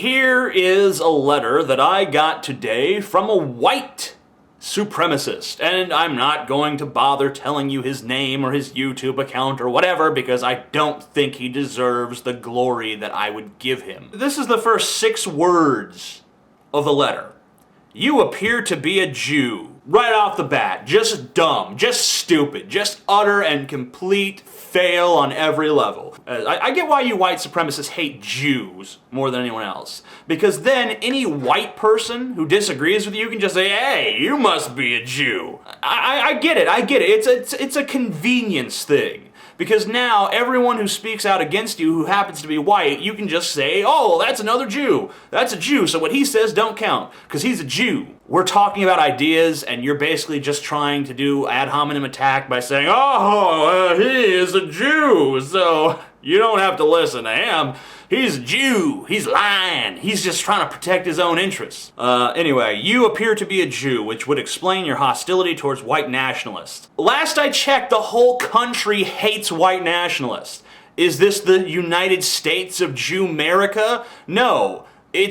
Here is a letter that I got today from a white supremacist, and I'm not going to bother telling you his name or his YouTube account or whatever because I don't think he deserves the glory that I would give him. This is the first 6 words of the letter. You appear to be a Jew. Right off the bat, just dumb, just stupid, just utter and complete fail on every level. I get why you white supremacists hate Jews more than anyone else. Because then any white person who disagrees with you can just say, hey, you must be a Jew. I get it. It's a convenience thing. Because now everyone who speaks out against you who happens to be white, you can just say, oh, that's another Jew. That's a Jew, so what he says don't count, because he's a Jew. We're talking about ideas, and you're basically just trying to do ad hominem attack by saying, oh, he is a Jew, so you don't have to listen to him. He's a Jew. He's lying. He's just trying to protect his own interests. Anyway, you appear to be a Jew, which would explain your hostility towards white nationalists. Last I checked, the whole country hates white nationalists. Is this the United States of Jew-America? No.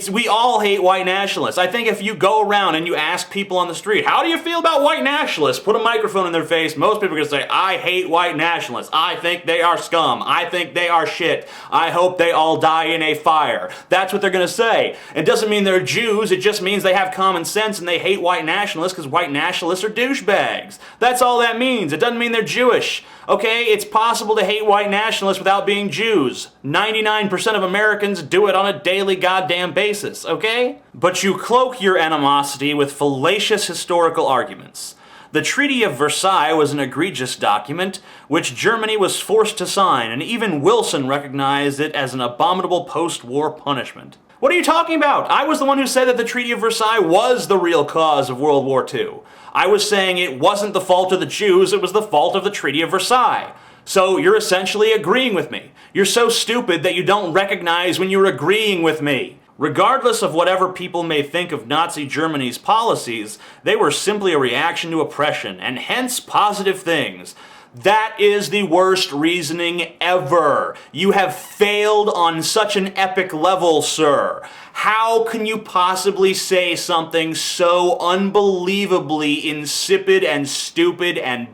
We all hate white nationalists. I think if you go around and you ask people on the street, how do you feel about white nationalists? Put a microphone in their face, most people are going to say, I hate white nationalists. I think they are scum. I think they are shit. I hope they all die in a fire. That's what they're going to say. It doesn't mean they're Jews, it just means they have common sense and they hate white nationalists because white nationalists are douchebags. That's all that means. It doesn't mean they're Jewish. Okay, it's possible to hate white nationalists without being Jews. 99% of Americans do it on a daily goddamn basis, okay? But you cloak your animosity with fallacious historical arguments. The Treaty of Versailles was an egregious document which Germany was forced to sign, and even Wilson recognized it as an abominable post-war punishment. What are you talking about? I was the one who said that the Treaty of Versailles was the real cause of World War II. I was saying it wasn't the fault of the Jews, it was the fault of the Treaty of Versailles. So you're essentially agreeing with me. You're so stupid that you don't recognize when you're agreeing with me. Regardless of whatever people may think of Nazi Germany's policies, they were simply a reaction to oppression, and hence positive things. That is the worst reasoning ever. You have failed on such an epic level, sir. How can you possibly say something so unbelievably insipid and stupid and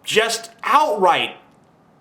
just outright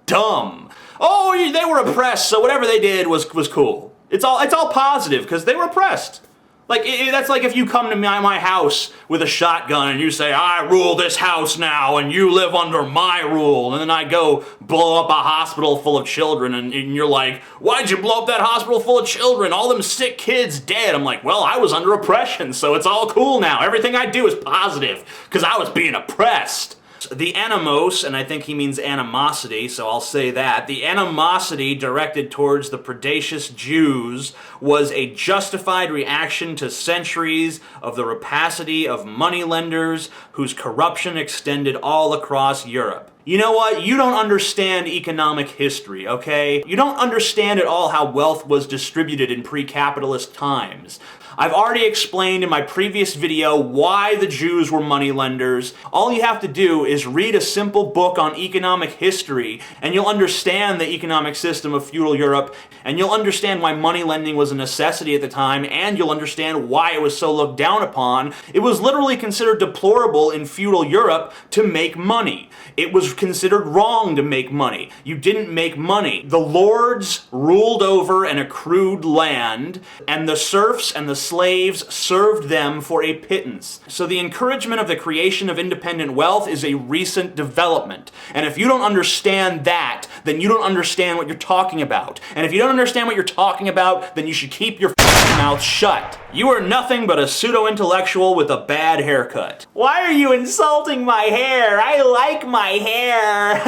dumb? Oh, they were oppressed, so whatever they did was cool. It's all positive because they were oppressed. Like, that's like if you come to my house with a shotgun and you say, I rule this house now and you live under my rule, and then I go blow up a hospital full of children and you're like, why'd you blow up that hospital full of children? All them sick kids dead. I'm like, well, I was under oppression, so it's all cool now. Everything I do is positive because I was being oppressed. The animos, and I think he means animosity, so I'll say that, the animosity directed towards the predacious Jews was a justified reaction to centuries of the rapacity of moneylenders whose corruption extended all across Europe. You know what? You don't understand economic history, okay? You don't understand at all how wealth was distributed in pre-capitalist times. I've already explained in my previous video why the Jews were moneylenders. All you have to do is read a simple book on economic history, and you'll understand the economic system of feudal Europe, and you'll understand why moneylending was a necessity at the time, and you'll understand why it was so looked down upon. It was literally considered deplorable in feudal Europe to make money. It was considered wrong to make money. You didn't make money. The lords ruled over and accrued land, and the serfs and the slaves served them for a pittance. So the encouragement of the creation of independent wealth is a recent development. And if you don't understand that, then you don't understand what you're talking about. And if you don't understand what you're talking about, then you should keep your mouth shut. You are nothing but a pseudo-intellectual with a bad haircut. Why are you insulting my hair? I like my hair.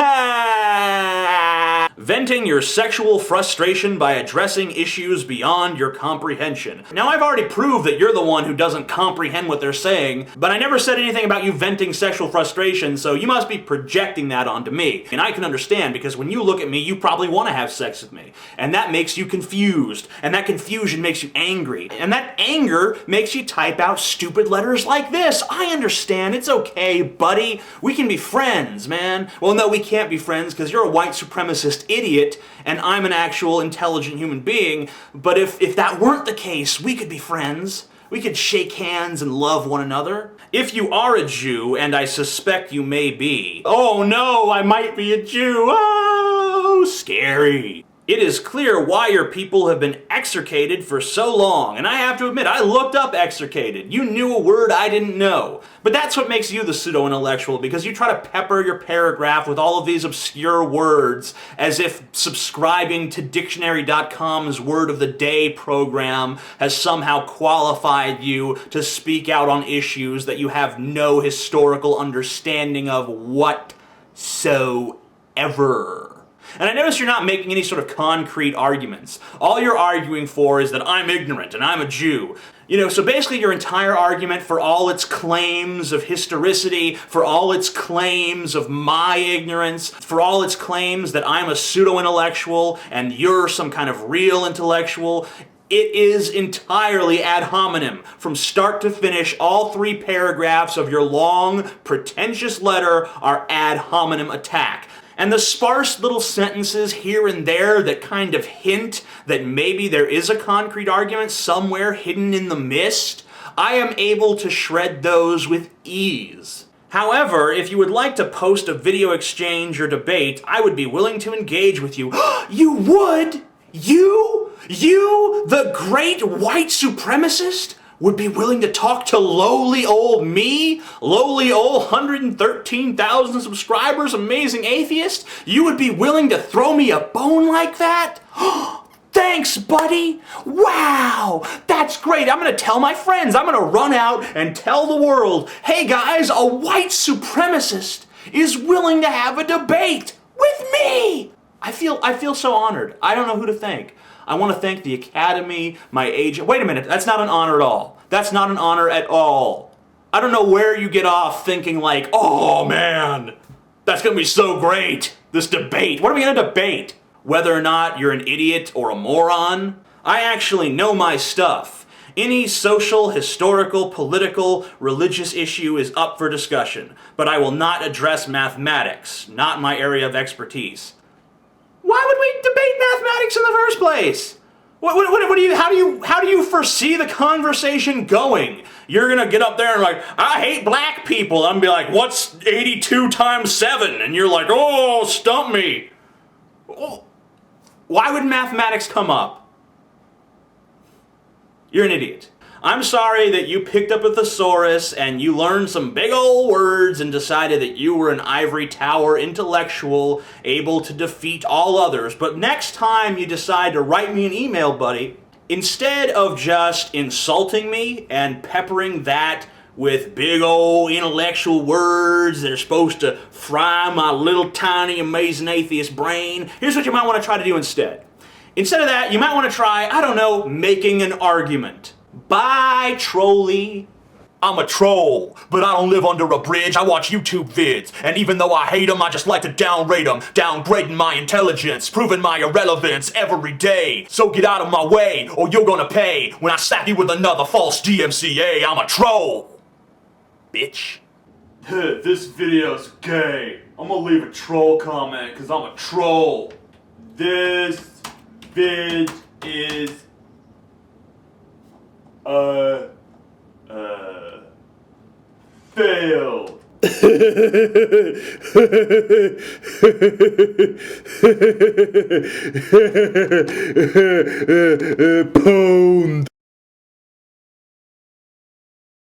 Venting your sexual frustration by addressing issues beyond your comprehension. Now, I've already proved that you're the one who doesn't comprehend what they're saying, but I never said anything about you venting sexual frustration, so you must be projecting that onto me. And I can understand, because when you look at me, you probably want to have sex with me. And that makes you confused. And that confusion makes you angry. And that anger makes you type out stupid letters like this. I understand. It's okay, buddy. We can be friends, man. Well, no, we can't be friends because you're a white supremacist idiot and I'm an actual intelligent human being. But if that weren't the case, we could be friends. We could shake hands and love one another. If you are a Jew, and I suspect you may be, oh no, I might be a Jew, oh, scary. It is clear why your people have been extricated for so long, and I have to admit, I looked up extricated. You knew a word I didn't know. But that's what makes you the pseudo-intellectual, because you try to pepper your paragraph with all of these obscure words as if subscribing to Dictionary.com's Word of the Day program has somehow qualified you to speak out on issues that you have no historical understanding of whatsoever. And I notice you're not making any sort of concrete arguments. All you're arguing for is that I'm ignorant and I'm a Jew. You know, so basically your entire argument, for all its claims of historicity, for all its claims of my ignorance, for all its claims that I'm a pseudo-intellectual and you're some kind of real intellectual, it is entirely ad hominem. From start to finish, all 3 paragraphs of your long, pretentious letter are ad hominem attack. And the sparse little sentences here and there that kind of hint that maybe there is a concrete argument somewhere hidden in the mist, I am able to shred those with ease. However, if you would like to post a video exchange or debate, I would be willing to engage with you. You would? You, the great white supremacist, would be willing to talk to lowly old me? Lowly old 113,000 subscribers, amazing atheist? You would be willing to throw me a bone like that? Thanks, buddy! Wow! That's great! I'm gonna tell my friends! I'm gonna run out and tell the world, hey guys, a white supremacist is willing to have a debate with me! I feel so honored. I don't know who to thank. I want to thank the Academy, my agent. Wait a minute, that's not an honor at all. That's not an honor at all. I don't know where you get off thinking like, oh man, that's gonna be so great, this debate. What are we gonna debate? Whether or not you're an idiot or a moron? I actually know my stuff. Any social, historical, political, religious issue is up for discussion, but I will not address mathematics, not my area of expertise. Why would we debate mathematics in the first place? How do you foresee the conversation going? You're gonna get up there and like, I hate black people. I'm gonna be like, what's 82 times 7? And you're like, oh, stump me. Why would mathematics come up? You're an idiot. I'm sorry that you picked up a thesaurus and you learned some big old words and decided that you were an ivory tower intellectual able to defeat all others. But next time you decide to write me an email, buddy, instead of just insulting me and peppering that with big old intellectual words that are supposed to fry my little tiny amazing atheist brain, here's what you might want to try to do instead. Instead of that, you might want to try, I don't know, making an argument. Bye, trolly. I'm a troll, but I don't live under a bridge. I watch YouTube vids, and even though I hate them, I just like to downrate them, downgrading my intelligence, proving my irrelevance every day. So get out of my way, or you're gonna pay when I slap you with another false DMCA. I'm a troll, bitch. This video's gay. I'm gonna leave a troll comment, cause I'm a troll. This vid is failed. Pwned.